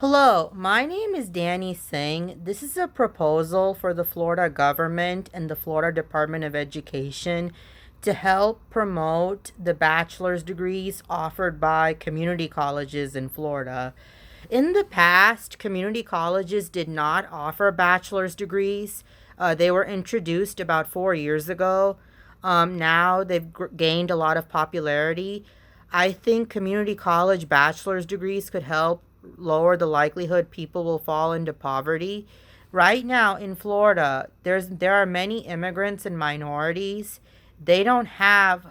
Hello, my name is Danny Singh. This is a proposal for the Florida government and the Florida Department of Education to help promote the bachelor's degrees offered by community colleges in Florida. In the past, community colleges did not offer bachelor's degrees. They were introduced about 4 years ago. Now they've gained a lot of popularity. I think community college bachelor's degrees could help lower the likelihood people will fall into poverty. Right now in Florida, there are many immigrants and minorities. They don't have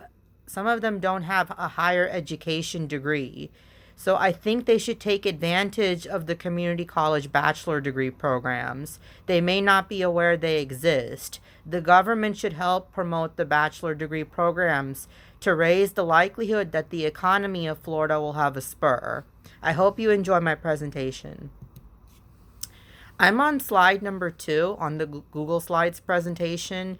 Some of them don't have a higher education degree. So I think they should take advantage of the community college bachelor degree programs. They may not be aware they exist. The government should help promote the bachelor degree programs to raise the likelihood that the economy of Florida will have a spur. I hope you enjoy my presentation. I'm on slide number 2 on the Google Slides presentation.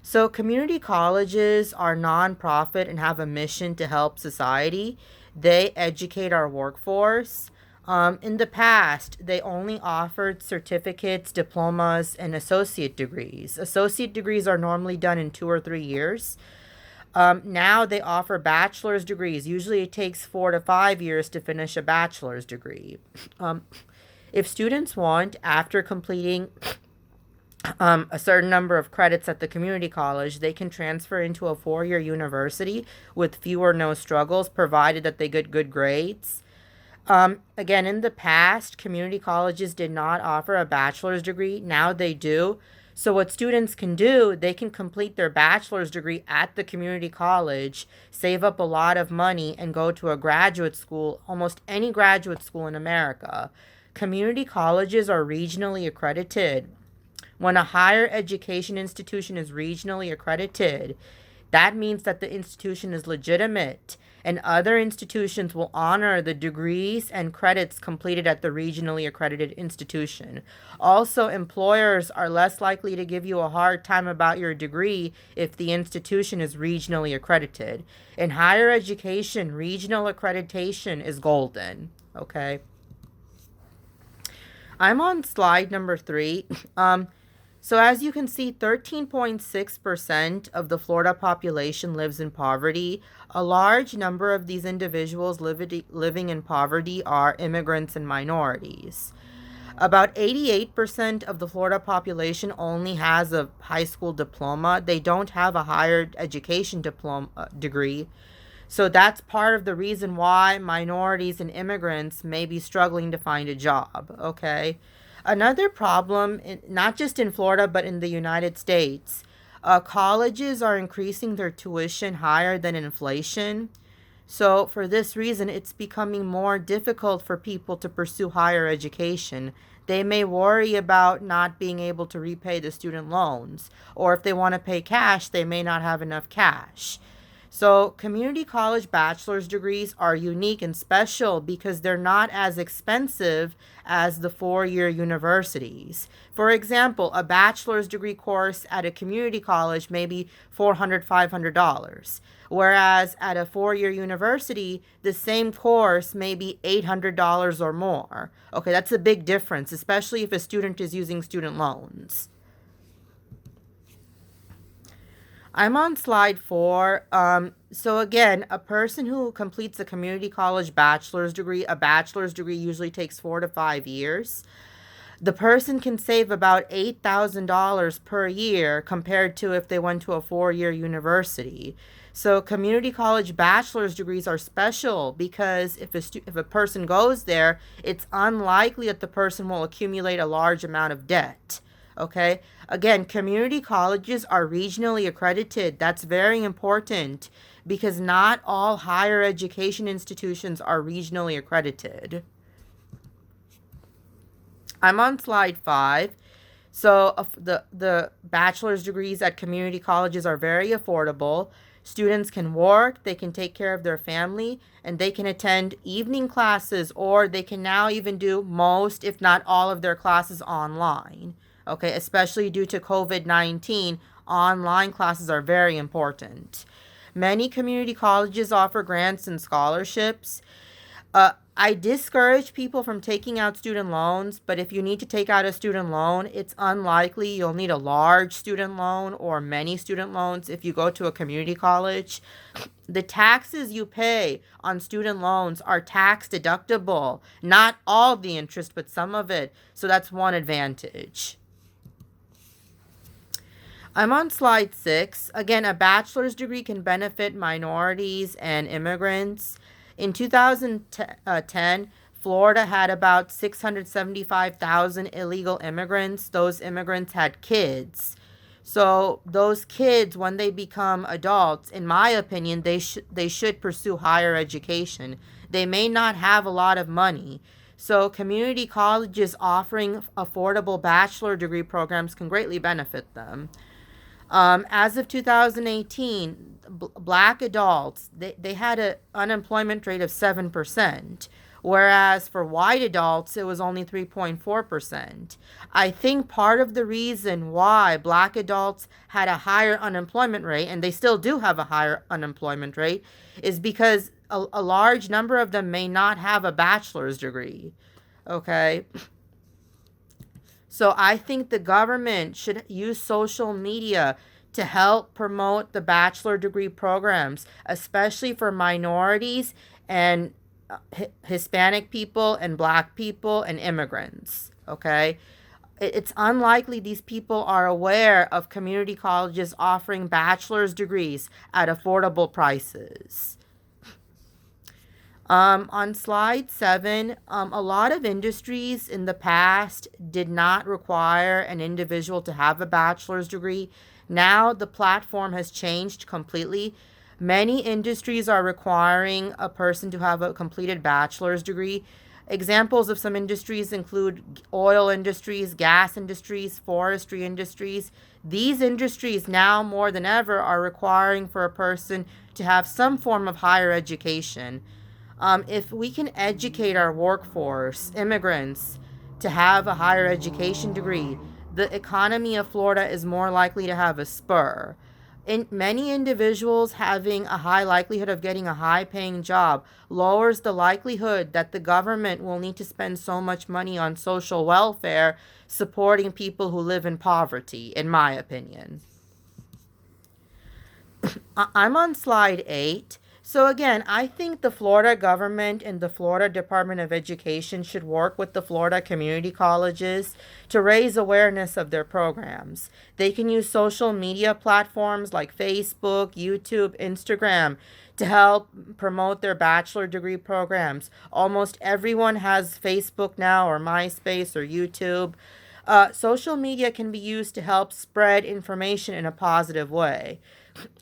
So, community colleges are nonprofit and have a mission to help society. They educate our workforce. In the past, they only offered certificates, diplomas, and associate degrees. Associate degrees are normally done in 2 or 3 years. Now they offer bachelor's degrees. Usually it takes 4 to 5 years to finish a bachelor's degree. Um, if students want, after completing a certain number of credits at the community college, they can transfer into a 4 year university with few or no struggles, provided that they get good grades. Again, in the past, community colleges did not offer a bachelor's degree. Now they do. So, what students can do, they can complete their bachelor's degree at the community college, save up a lot of money, and go to a graduate school, almost any graduate school in America. Community colleges are regionally accredited. When a higher education institution is regionally accredited, that means that the institution is legitimate, and other institutions will honor the degrees and credits completed at the regionally accredited institution. Also, employers are less likely to give you a hard time about your degree if the institution is regionally accredited. In higher education, regional accreditation is golden. Okay. I'm on slide number 3. So, as you can see, 13.6% of the Florida population lives in poverty. A large number of these individuals living in poverty are immigrants and minorities. About 88% of the Florida population only has a high school diploma. They don't have a higher education degree. So that's part of the reason why minorities and immigrants may be struggling to find a job, okay? Another problem, not just in Florida, but in the United States, colleges are increasing their tuition higher than inflation. So, for this reason, it's becoming more difficult for people to pursue higher education. They may worry about not being able to repay the student loans, or if they want to pay cash, they may not have enough cash. So, community college bachelor's degrees are unique and special because they're not as expensive as the 4 year universities. For example, a bachelor's degree course at a community college may be $400, $500, whereas at a 4 year university, the same course may be $800 or more. Okay, that's a big difference, especially if a student is using student loans. I'm on slide 4. So again, a person who completes a community college bachelor's degree, a bachelor's degree usually takes 4 to 5 years. The person can save about $8,000 per year compared to if they went to a 4 year university. So community college bachelor's degrees are special because if a person goes there, it's unlikely that the person will accumulate a large amount of debt. Okay? Again, community colleges are regionally accredited. That's very important because not all higher education institutions are regionally accredited. I'm on slide 5. So the bachelor's degrees at community colleges are very affordable. Students can work, they can take care of their family, and they can attend evening classes, or they can now even do most, if not all, of their classes online. Okay, especially due to COVID-19, online classes are very important. Many community colleges offer grants and scholarships. I discourage people from taking out student loans, but if you need to take out a student loan, it's unlikely you'll need a large student loan or many student loans if you go to a community college. The taxes you pay on student loans are tax deductible. Not all the interest, but some of it. So that's one advantage. I'm on slide 6. Again, a bachelor's degree can benefit minorities and immigrants. In 2010, Florida had about 675,000 illegal immigrants. Those immigrants had kids. So those kids, when they become adults, in my opinion, they should pursue higher education. They may not have a lot of money. So community colleges offering affordable bachelor degree programs can greatly benefit them. As of 2018, black adults, they had an unemployment rate of 7%, whereas for white adults, it was only 3.4%. I think part of the reason why black adults had a higher unemployment rate, and they still do have a higher unemployment rate, is because a large number of them may not have a bachelor's degree. Okay? So I think the government should use social media to help promote the bachelor degree programs, especially for minorities and Hispanic people and black people and immigrants. Okay? It's unlikely these people are aware of community colleges offering bachelor's degrees at affordable prices. On slide 7, a lot of industries in the past did not require an individual to have a bachelor's degree. Now the platform has changed completely. Many industries are requiring a person to have a completed bachelor's degree. Examples of some industries include oil industries, gas industries, forestry industries. These industries now more than ever are requiring for a person to have some form of higher education. If we can educate our workforce, immigrants, to have a higher education degree, the economy of Florida is more likely to have a spur. In many individuals having a high likelihood of getting a high-paying job lowers the likelihood that the government will need to spend so much money on social welfare supporting people who live in poverty, in my opinion. I'm on slide 8. So again, I think the Florida government and the Florida Department of Education should work with the Florida community colleges to raise awareness of their programs. They can use social media platforms like Facebook, YouTube, Instagram to help promote their bachelor degree programs. Almost everyone has Facebook now, or MySpace, or YouTube. Social media can be used to help spread information in a positive way.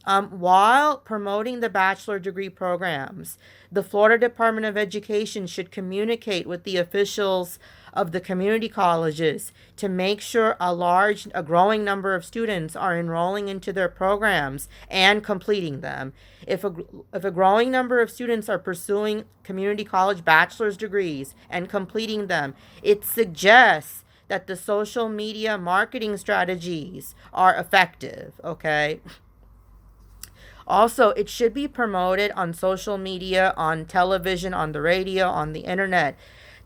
While promoting the bachelor degree programs, the Florida Department of Education should communicate with the officials of the community colleges to make sure a growing number of students are enrolling into their programs and completing them. If a growing number of students are pursuing community college bachelor's degrees and completing them, it suggests that the social media marketing strategies are effective, okay? Also, it should be promoted on social media, on television, on the radio, on the internet.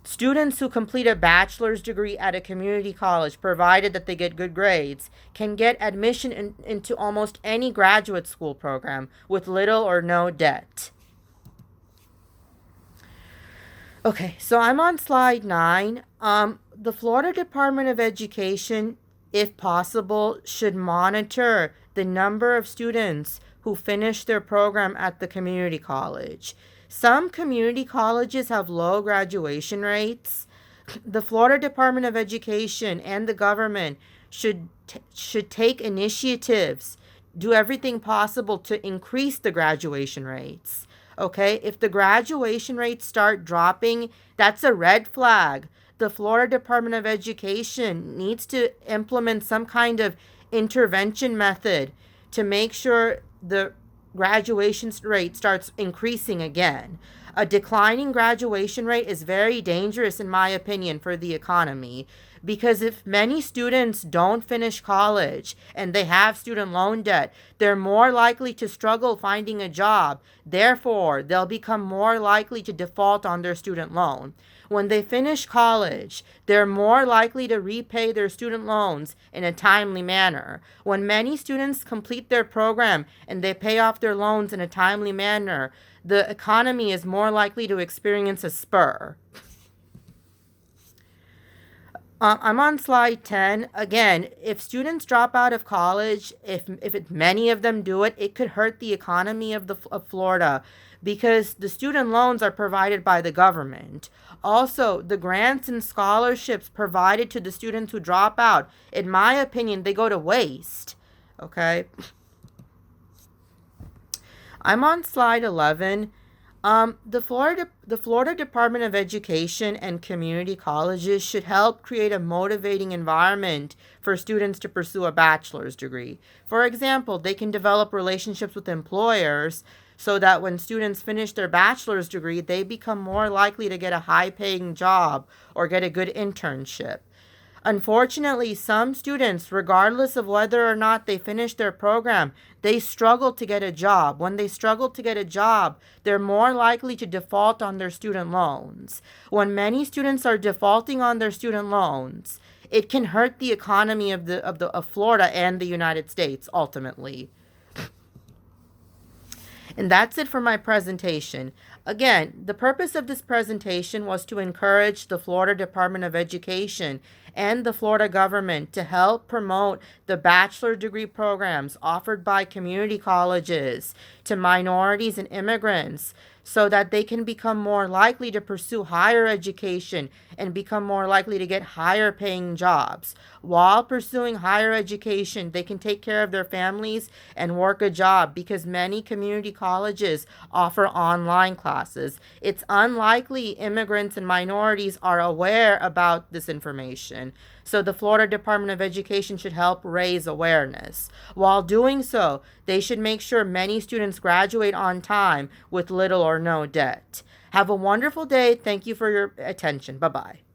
Students who complete a bachelor's degree at a community college, provided that they get good grades, can get admission into almost any graduate school program with little or no debt. Okay, so I'm on slide 9. The Florida Department of Education, if possible, should monitor the number of students who finish their program at the community college. Some community colleges have low graduation rates. The Florida Department of Education and the government should take initiatives, do everything possible to increase the graduation rates. Okay, if the graduation rates start dropping, that's a red flag. The Florida Department of Education needs to implement some kind of intervention method to make sure the graduation rate starts increasing again. A declining graduation rate is very dangerous, in my opinion, for the economy. Because if many students don't finish college and they have student loan debt, they're more likely to struggle finding a job. Therefore, they'll become more likely to default on their student loan. When they finish college, they're more likely to repay their student loans in a timely manner. When many students complete their program and they pay off their loans in a timely manner, the economy is more likely to experience a spur. I'm on slide 10. Again, if students drop out of college, if many of them do it, it could hurt the economy of Florida because the student loans are provided by the government. Also, the grants and scholarships provided to the students who drop out, in my opinion, they go to waste. Okay? I'm on slide 11. The Florida Department of Education and community colleges should help create a motivating environment for students to pursue a bachelor's degree. For example, they can develop relationships with employers so that when students finish their bachelor's degree, they become more likely to get a high-paying job or get a good internship. Unfortunately, some students, regardless of whether or not they finish their program, they struggle to get a job. When they struggle to get a job, they're more likely to default on their student loans. When many students are defaulting on their student loans, it can hurt the economy of Florida and the United States ultimately. And that's it for my presentation. Again, the purpose of this presentation was to encourage the Florida Department of Education and the Florida government to help promote the bachelor degree programs offered by community colleges to minorities and immigrants so that they can become more likely to pursue higher education and become more likely to get higher paying jobs. While pursuing higher education, they can take care of their families and work a job because many community colleges offer online classes. It's unlikely immigrants and minorities are aware about this information. So the Florida Department of Education should help raise awareness. While doing so, they should make sure many students graduate on time with little or no debt. Have a wonderful day. Thank you for your attention. Bye-bye.